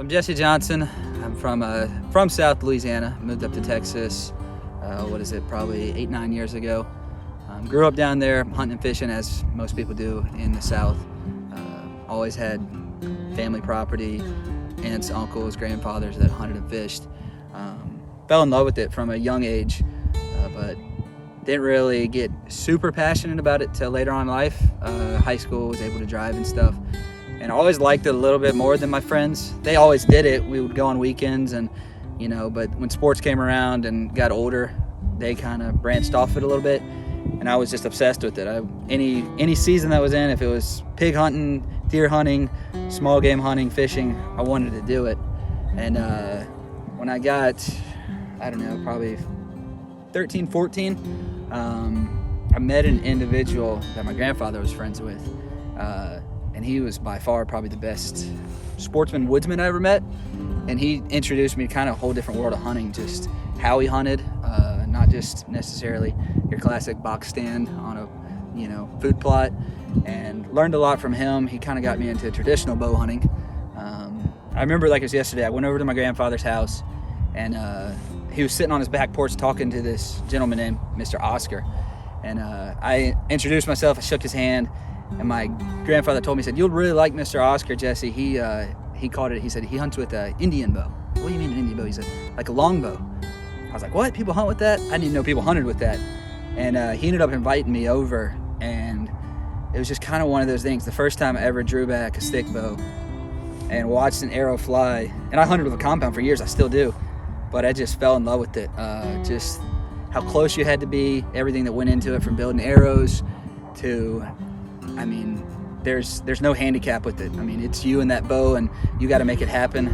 I'm Jesse Johnson. I'm from South Louisiana. Moved up to Texas, probably 8-9 years ago. Grew up down there hunting and fishing, as most people do in the South. Always had family property, aunts, uncles, grandfathers that hunted and fished. Fell in love with it from a young age, but didn't really get super passionate about it till later on in life. High school, was able to drive and stuff. And I always liked it a little bit more than my friends. They always did it. We would go on weekends and, but when sports came around and got older, they kind of branched off it a little bit. And I was just obsessed with it. Any season that was in, if it was pig hunting, deer hunting, small game hunting, fishing, I wanted to do it. And when I got, probably 13, 14, I met an individual that my grandfather was friends with. And he was by far probably the best sportsman woodsman I ever met. And he introduced me to kind of a whole different world of hunting, just how he hunted, not just necessarily your classic box stand on a food plot, and learned a lot from him. He kind of got me into traditional bow hunting. I remember like it was yesterday, I went over to my grandfather's house, and he was sitting on his back porch talking to this gentleman named Mr. Oscar. And I introduced myself, I shook his hand, and my grandfather told me, he said, "You'll really like Mr. Oscar, Jesse. He caught it. He said he hunts with an Indian bow." "What do you mean an Indian bow?" He said, "Like a longbow." I was like, "What? People hunt with that?" I didn't even know people hunted with that. And he ended up inviting me over, and it was just kind of one of those things. The first time I ever drew back a stick bow and watched an arrow fly, and I hunted with a compound for years, I still do, but I just fell in love with it. Just how close you had to be, everything that went into it, from building arrows to, there's no handicap with it. It's you and that bow, and you got to make it happen.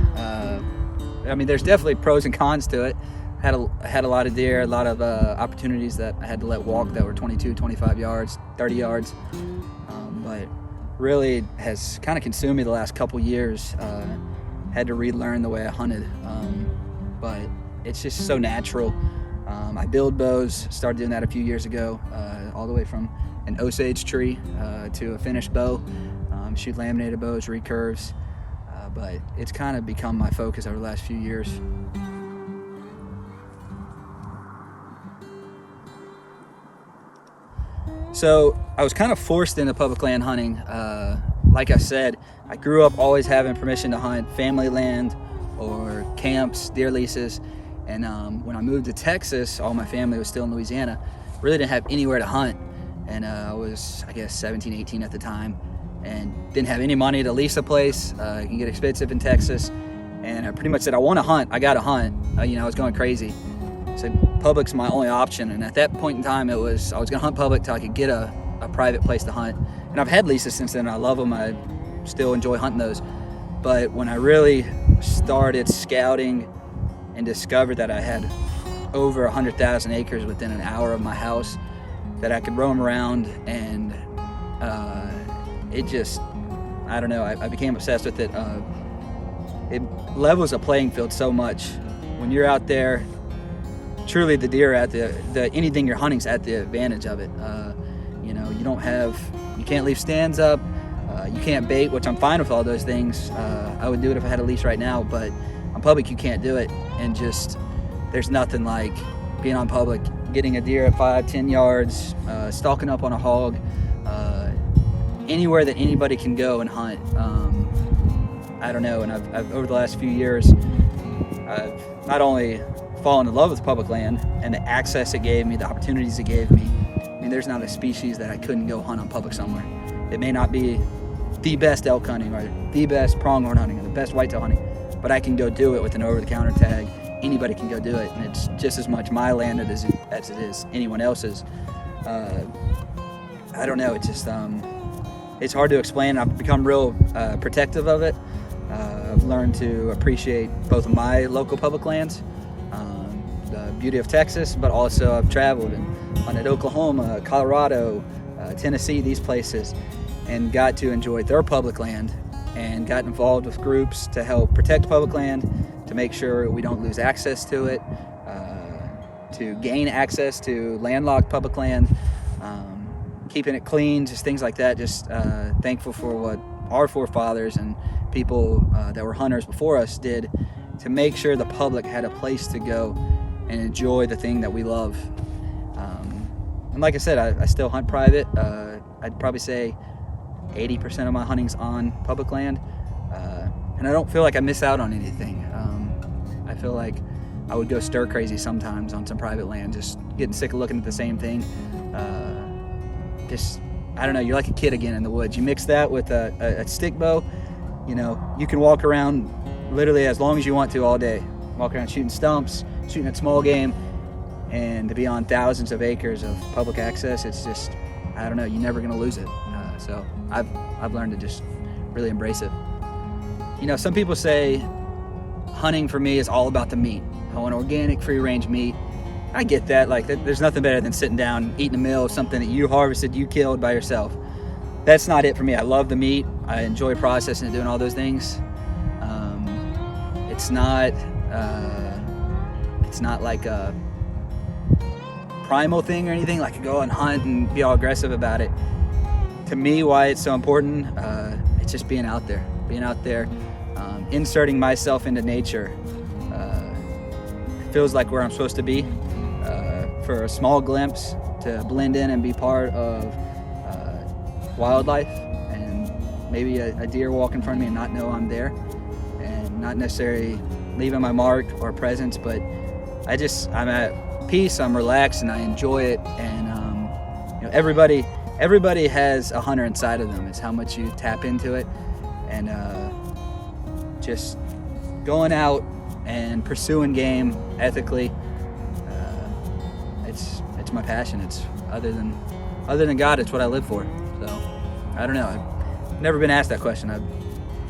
There's definitely pros and cons to it. Had a lot of deer, a lot of opportunities that I had to let walk that were 22, 25 yards, 30 yards. But really has kind of consumed me the last couple years. Had to relearn the way I hunted. But it's just so natural. I build bows, started doing that a few years ago, all the way from an Osage tree to a finished bow. Shoot laminated bows, recurves. But it's kind of become my focus over the last few years. So I was kind of forced into public land hunting. Like I said, I grew up always having permission to hunt family land or camps, deer leases. And when I moved to Texas, all my family was still in Louisiana. Really didn't have anywhere to hunt. And I was, 17, 18 at the time, and didn't have any money to lease a place. It can get expensive in Texas. And I pretty much said, I want to hunt, I got to hunt. I was going crazy. So public's my only option. And at that point in time, I was going to hunt public till I could get a private place to hunt. And I've had leases since then. I love them. I still enjoy hunting those. But when I really started scouting and discovered that I had over 100,000 acres within an hour of my house that I could roam around, and it just, I became obsessed with it. It levels a playing field so much. When you're out there, truly the deer at anything you're hunting's at the advantage of it. You can't leave stands up, you can't bait, which I'm fine with all those things. I would do it if I had a leash right now, but on public you can't do it. And just, there's nothing like being on public, getting a deer at 5-10 yards, stalking up on a hog, anywhere that anybody can go and hunt. And I've over the last few years, I've not only fallen in love with public land and the access it gave me, the opportunities it gave me. There's not a species that I couldn't go hunt on public somewhere. It may not be the best elk hunting or the best pronghorn hunting or the best whitetail hunting, but I can go do it with an over-the-counter tag. Anybody can go do it, and it's just as much my land as it is anyone else's. It's just, it's hard to explain. I've become real protective of it. I've learned to appreciate both of my local public lands, the beauty of Texas, but also I've traveled and hunted Oklahoma, Colorado, Tennessee, these places, and got to enjoy their public land and got involved with groups to help protect public land, to make sure we don't lose access to it, to gain access to landlocked public land, keeping it clean, just things like that. Just thankful for what our forefathers and people that were hunters before us did to make sure the public had a place to go and enjoy the thing that we love. And like I said, I still hunt private. I'd probably say 80% of my hunting's on public land, and I don't feel like I miss out on anything. I feel like I would go stir crazy sometimes on some private land, just getting sick of looking at the same thing. I don't know, you're like a kid again in the woods. You mix that with a stick bow, you know, you can walk around literally as long as you want to all day. Walk around shooting stumps, shooting at small game, and to be on thousands of acres of public access, it's just, I don't know, you're never gonna lose it. So I've learned to just really embrace it. You know, some people say hunting for me is all about the meat. I want organic, free-range meat. I get that. Like, there's nothing better than sitting down, eating a meal of something that you harvested, you killed by yourself. That's not it for me. I love the meat. I enjoy processing and doing all those things. It's not like a primal thing or anything. Like, I go and hunt and be all aggressive about it. To me, why it's so important, it's just being out there, inserting myself into nature. It feels like where I'm supposed to be, for a small glimpse to blend in and be part of wildlife, and maybe a deer walk in front of me and not know I'm there, and not necessarily leaving my mark or presence, but I'm at peace, I'm relaxed, and I enjoy it. And you know, everybody has a hunter inside of them. It's how much you tap into it, and just going out and pursuing game ethically. It's my passion. It's other than God, it's what I live for. So I don't know. I've never been asked that question. I've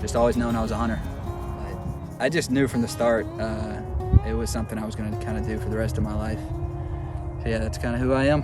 just always known I was a hunter. I just knew from the start it was something I was going to kind of do for the rest of my life. So yeah, that's kind of who I am.